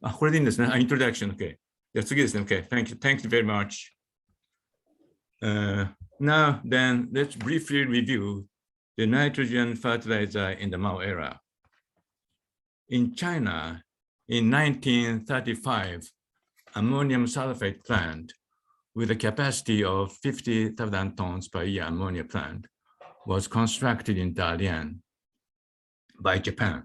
これでいいんですね。Introduction, okay. じゃあ次ですね。Okay, thank you very much. Now then, let's briefly review the nitrogen fertilizer in the Mao era. In China, in 1935, ammonium sulfate plant with a capacity of 50,000 tons per year ammonia plant was constructed in Dalian by Japan.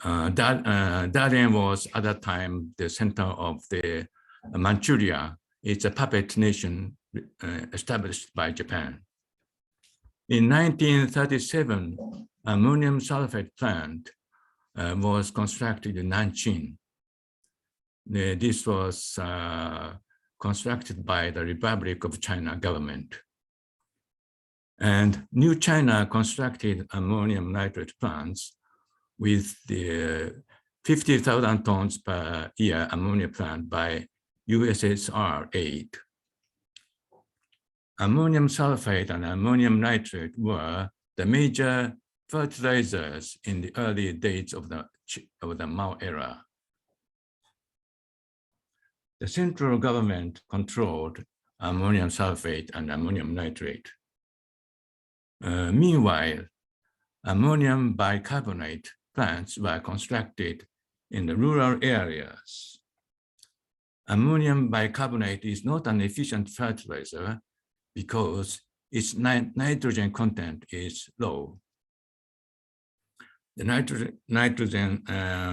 Dalian was at that time the center of the Manchuria. It's a puppet nation established by Japan. In 1937, ammonium sulfate plant was constructed in Nanjing. This was constructed by the Republic of China government. And New China constructed ammonium nitrate plants with the 50,000 tons per year ammonia plant by USSR aid. Ammonium sulfate and ammonium nitrate were the major fertilizers in the early days of the Mao era. The central government controlled ammonium sulfate and ammonium nitrate. Meanwhile, ammonium bicarbonate plants were constructed in the rural areas. Ammonium bicarbonate is not an efficient fertilizer because its nitrogen content is low. The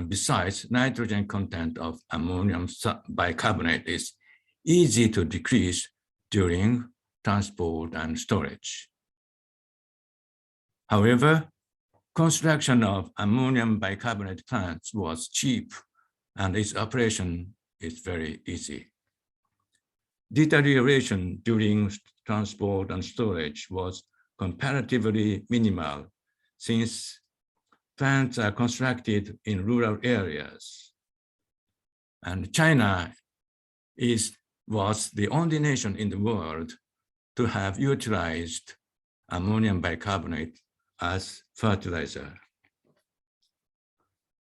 besides, nitrogen content of ammonium bicarbonate is easy to decrease during transport and storage. However, construction of ammonium bicarbonate plants was cheap and its operation is very easy. Deterioration during transport and storage was comparatively minimal since plants are constructed in rural areas. And China was the only nation in the world to have utilized ammonium bicarbonate as fertilizer.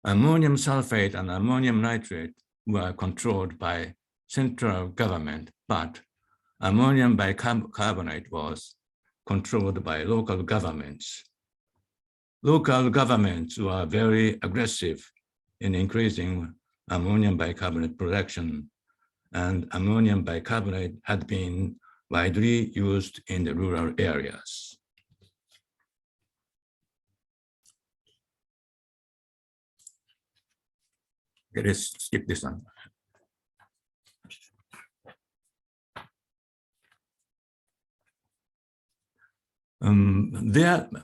Ammonium sulfate and ammonium nitrate were controlled by central government, but ammonium bicarbonate was controlled by local governments. Local governments were very aggressive in increasing ammonium bicarbonate production, and ammonium bicarbonate had been widely used in the rural areas. Okay, let's skip this one.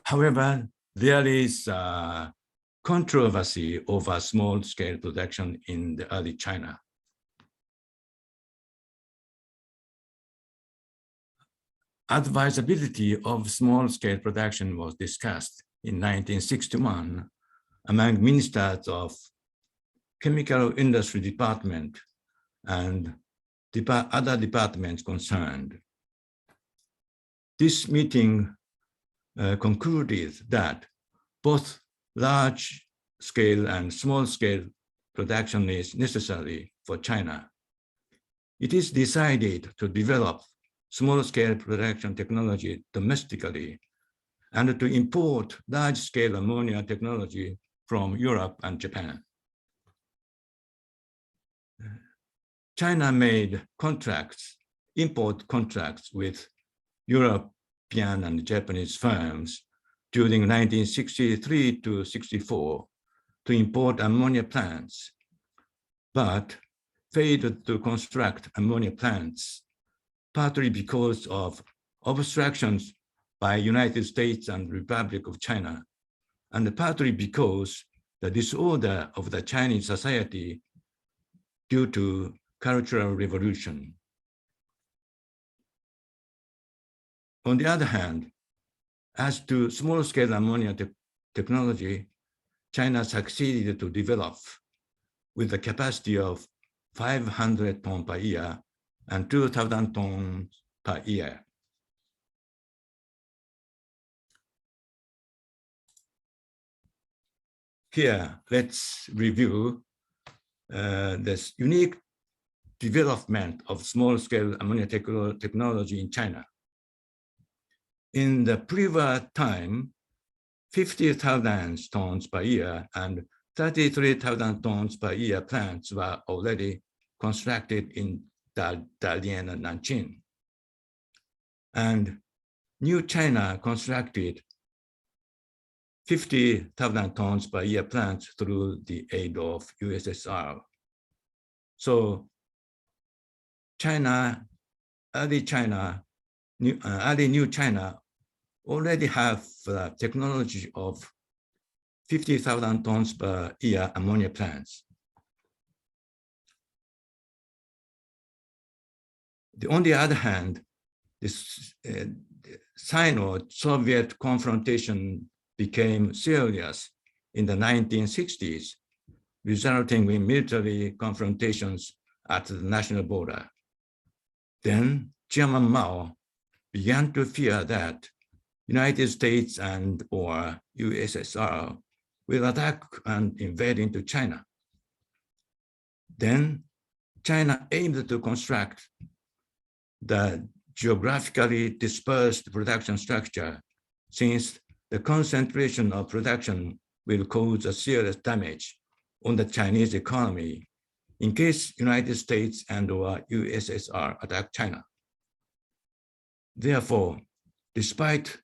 However, there is controversy over small-scale production in the early China. Advisability of small-scale production was discussed in 1961 among ministers of Chemical Industry Department and other departments concerned. This meeting concluded that both large-scale and small-scale production is necessary for China. It is decided to develop small-scale production technology domestically and to import large-scale ammonia technology from Europe and Japan. China made import contracts with European and Japanese firms during 1963 to 64 to import ammonia plants, but failed to construct ammonia plants, partly because of obstructions by United States and Republic of China, and partly because the disorder of the Chinese society due to Cultural Revolution. On the other hand, as to small-scale ammonia technology, China succeeded to develop with a capacity of 500 tons per year and 2,000 tons per year. here, let's review this unique development of small-scale ammonia technology in China. In the previous time, 50,000 tons per year and 33,000 tons per year plants were already constructed in Dalian and Nanjing. And New China constructed 50,000 tons per year plants through the aid of USSR. So early New China already have technology of 50,000 tons per year ammonia plants. On the other hand, this Sino-Soviet confrontation became serious in the 1960s, resulting in military confrontations at the national border. Then Chairman Mao began to fear that United States or USSR will attack and invade into China. Then China aimed to construct the geographically dispersed production structure, since the concentration of production will cause a serious damage on the Chinese economy in case United States or USSR attack China. Therefore, despite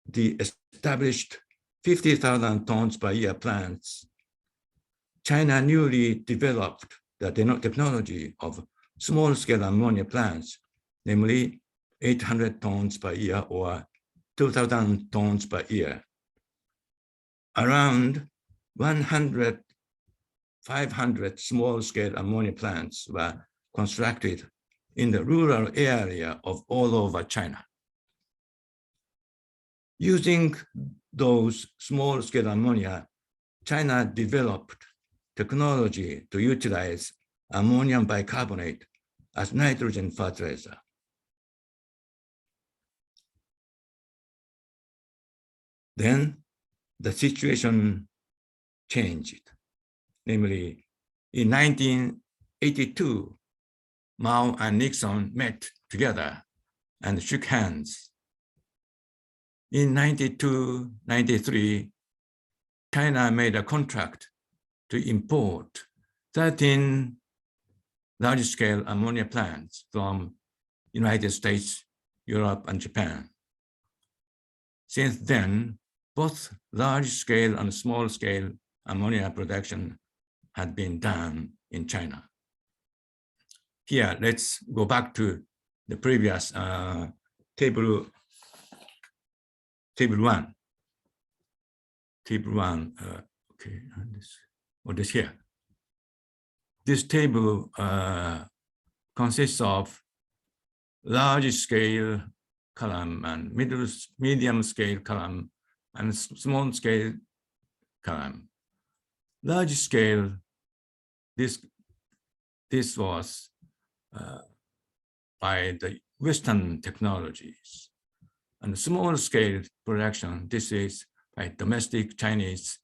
the established 50,000 tons per year plants, China newly developed the technology of small-scale ammonia plants, namely 800 tons per year or 2,000 tons per year. Around 500 small-scale ammonia plants were constructed in the rural area of all over China. Using those small-scale ammonia, China developed technology to utilize ammonium bicarbonate as nitrogen fertilizer. Then the situation changed. Namely, in 1982, Mao and Nixon met together and shook hands. In 1992-93, China made a contract to import 13 large-scale ammonia plants from United States, Europe, and Japan. Since then, both large-scale and small-scale ammonia production had been done in China. Here, let's go back to the previous table 1. Table 1, okay, this here. This table consists of large-scale column and medium-scale column and small-scale column. Large-scale, this was by the Western technologies. And small-scale production, this is by domestic Chinese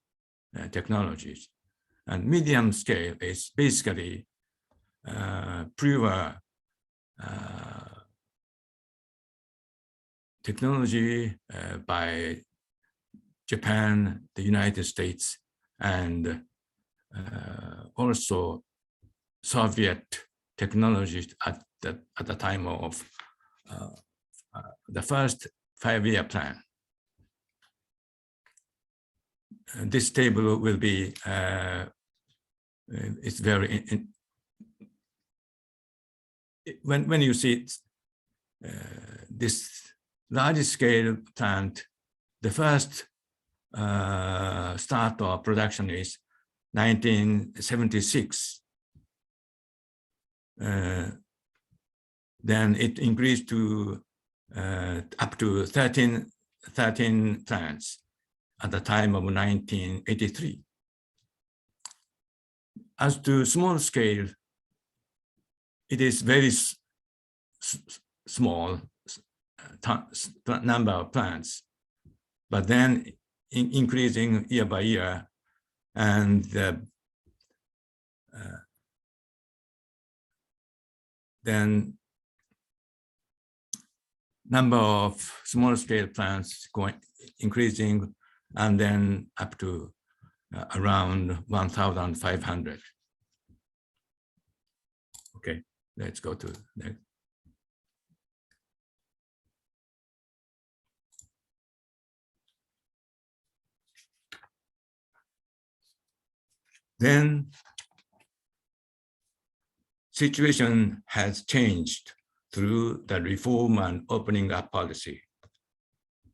technologies. And medium scale is basically pure technology by Japan, the United States, and also Soviet technologies at the time of the first 5-year plan. This table will be, it's very, when you see this large scale plant, the first start of production is 1976. Then it increased to up to 13 plants at the time of 1983. As to small scale, it is very small number of plants, but then increasing year by year, And then number of small-scale plants increasing, and then up to around 1,500. Okay, let's go to next. Then situation has changed through the reform and opening up policy.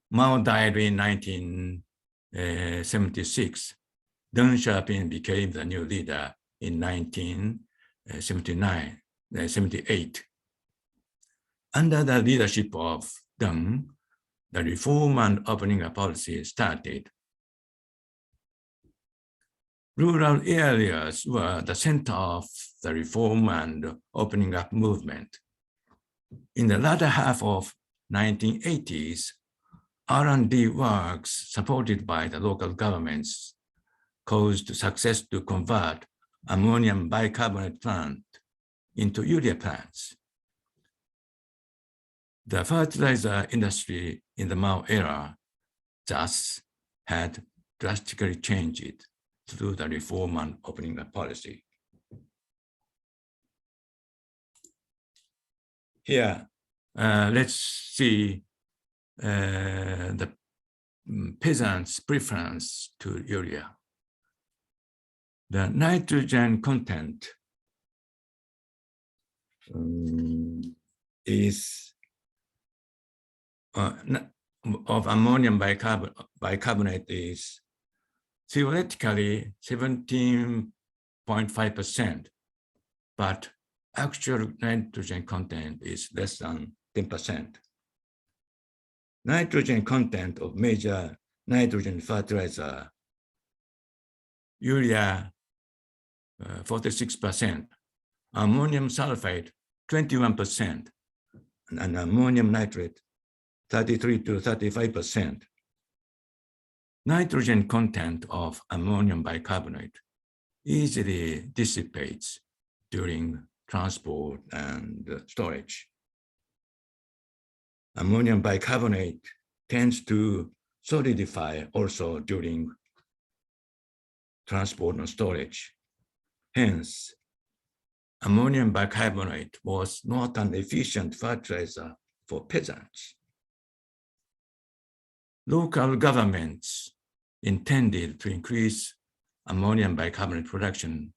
Mao died in 1976. Deng Xiaoping became the new leader in 1978. Under the leadership of Deng, the reform and opening up policy started. Rural areas were the center of the reform and opening up movement. In the latter half of 1980s, R&D works supported by the local governments caused success to convert ammonium bicarbonate plant into urea plants. The fertilizer industry in the Mao era thus had drastically changed through the reform and opening up policy. Here, let's see the peasants' preference to urea. The nitrogen content is of ammonium bicarbonate is theoretically 17.5%, but actual nitrogen content is less than 10%. Nitrogen content of major nitrogen fertilizer, urea 46%, ammonium sulfate 21%, and ammonium nitrate 33 to 35%. Nitrogen content of ammonium bicarbonate easily dissipates during transport and storage. Ammonium bicarbonate tends to solidify also during transport and storage. Hence, ammonium bicarbonate was not an efficient fertilizer for peasants. Local governments intended to increase ammonium bicarbonate production,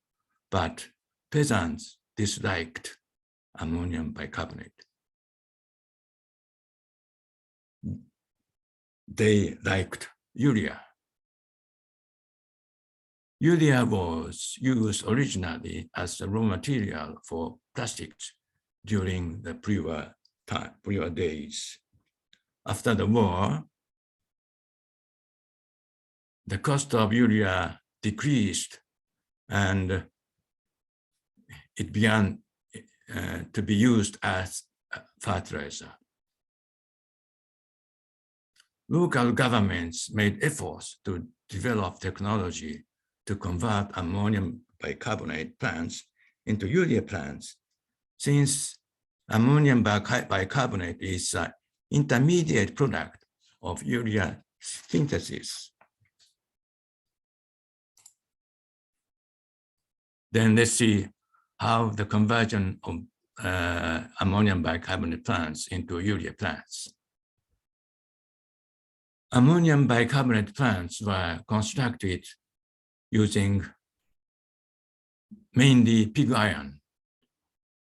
but peasants disliked ammonium bicarbonate. They liked urea. Urea was used originally as a raw material for plastics during the pre-war days. After the war, the cost of urea decreased and it began to be used as a fertilizer. Local governments made efforts to develop technology to convert ammonium bicarbonate plants into urea plants, since ammonium bicarbonate is an intermediate product of urea synthesis. Then let's see how the conversion of ammonium bicarbonate plants into urea plants. Ammonium bicarbonate plants were constructed using mainly pig iron,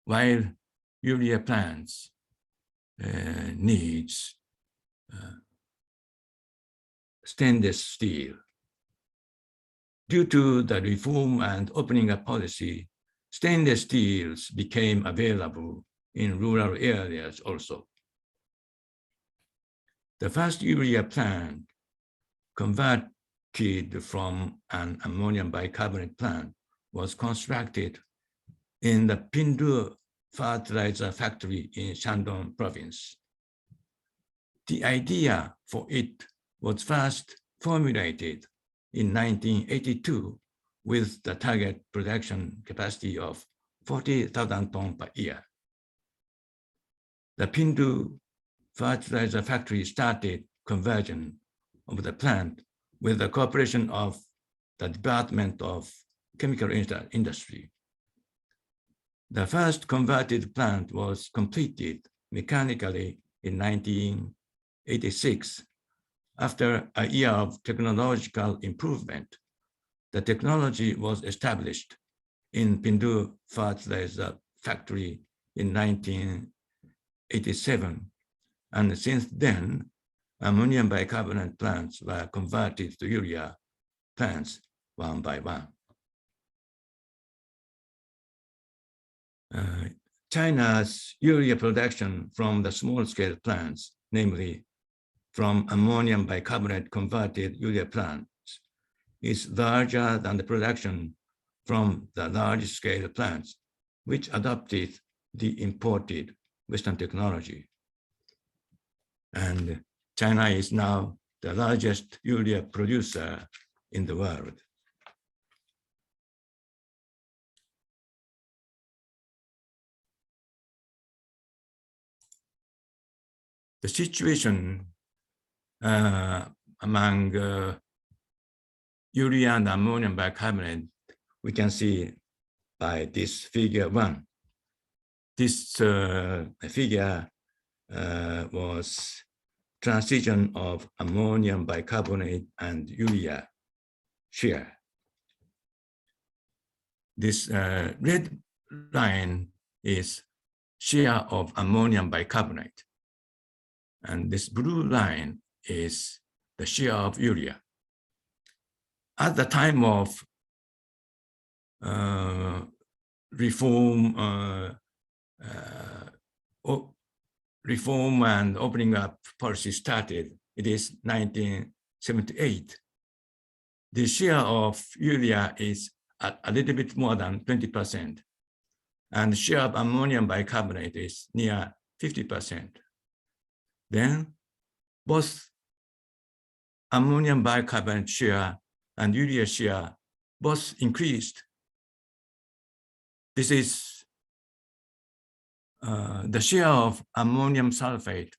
while urea plants needs stainless steel. Due to the reform and opening up policy, stainless steels became available in rural areas also. The first urea plant converted from an ammonium bicarbonate plant was constructed in the Pindu fertilizer factory in Shandong province. The idea for it was first formulated in 1982 with the target production capacity of 40,000 tons per year. The Pingdu fertilizer factory started conversion of the plant with the cooperation of the Department of Chemical Industry. The first converted plant was completed mechanically in 1986. After a year of technological improvement, the technology was established in Pingdu fertilizer factory in 1987. And since then, ammonium bicarbonate plants were converted to urea plants one by one. China's urea production from the small-scale plants, namely from ammonium bicarbonate converted urea plants, is larger than the production from the large-scale plants, which adopted the imported Western technology. And China is now the largest urea producer in the world. The situation among urea and ammonium bicarbonate, we can see by this figure 1. This figure was transition of ammonium bicarbonate and urea share. This red line is share of ammonium bicarbonate. And this blue line is the share of urea. At the time of reform and opening up policy started, it is 1978. The share of urea is a little bit more than 20%. And the share of ammonium bicarbonate is near 50%. Then both ammonium bicarbonate share and urea share both increased. This is the share of ammonium sulfate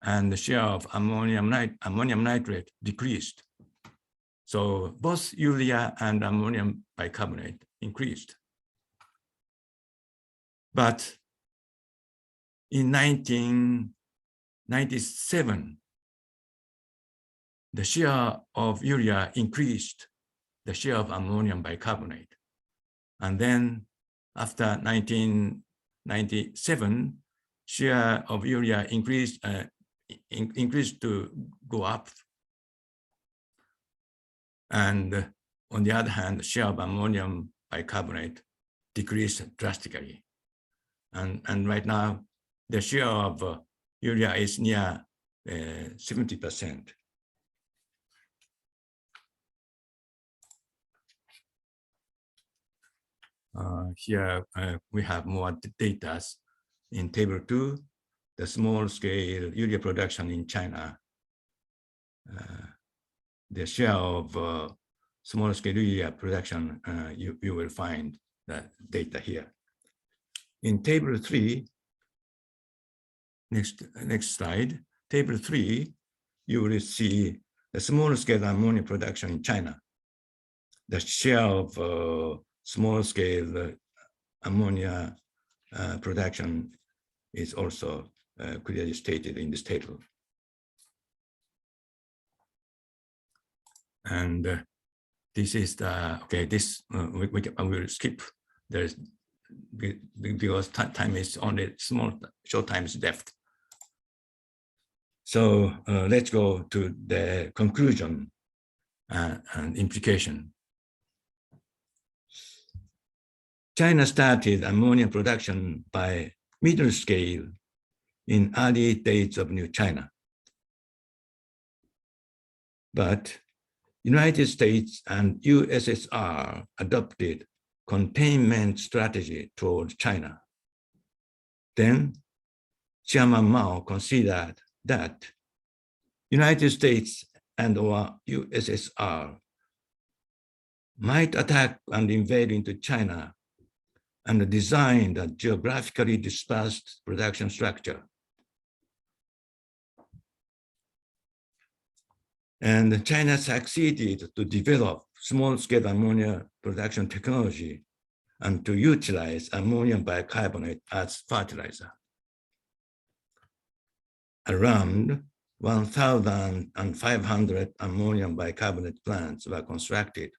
and the share of ammonium nitrate decreased. So both urea and ammonium bicarbonate increased. But in 1997, the share of urea increased the share of ammonium bicarbonate. And then after 1997, share of urea increased to go up. And on the other hand, the share of ammonium bicarbonate decreased drastically. And right now, the share of urea is near 70%. Here we have more data in table 2, the small-scale urea production in China. The share of small-scale urea production, you will find the data here. In table 3, next slide, table 3, you will see the small-scale ammonia production in China. The share of small-scale ammonia production is also clearly stated in this table. And this is the, okay, this we will skip. There's, because time is only short time is left. So let's go to the conclusion and implication. China started ammonia production by middle scale in early days of New China. But United States and USSR adopted containment strategy toward China. Then Chairman Mao considered that United States and or USSR might attack and invade into China and design a geographically dispersed production structure. And China succeeded to develop small-scale ammonia production technology and to utilize ammonium bicarbonate as fertilizer. Around 1,500 ammonium bicarbonate plants were constructed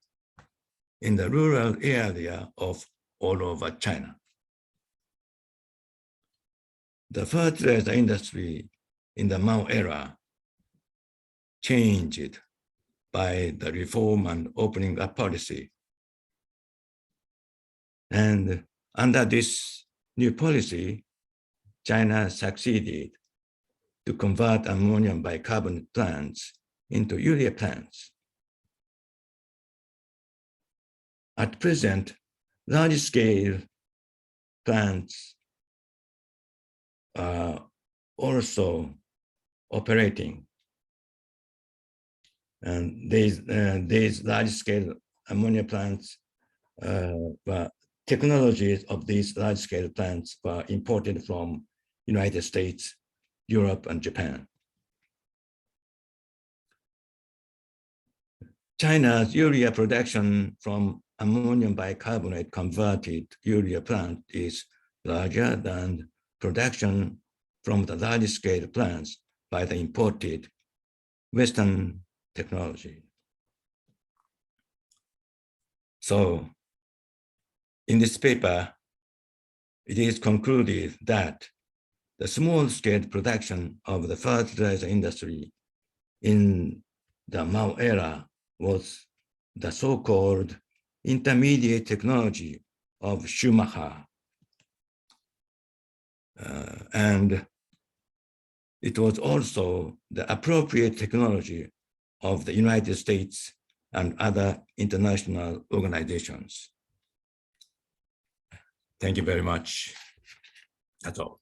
in the rural area of all over China. The fertilizer industry in the Mao era changed by the reform and opening up policy. And under this new policy, China succeeded to convert ammonium bicarbonate plants into urea plants. At present, large-scale plants are also operating. And these large-scale ammonia plants, technologies of these large-scale plants were imported from United States, Europe, and Japan. China's urea production from ammonium bicarbonate converted urea plant is larger than production from the large-scale plants by the imported Western technology. So in this paper, it is concluded that the small-scale production of the fertilizer industry in the Mao era was the so-called intermediate technology of Schumacher. And it was also the appropriate technology of the United States and other international organizations. Thank you very much. That's all.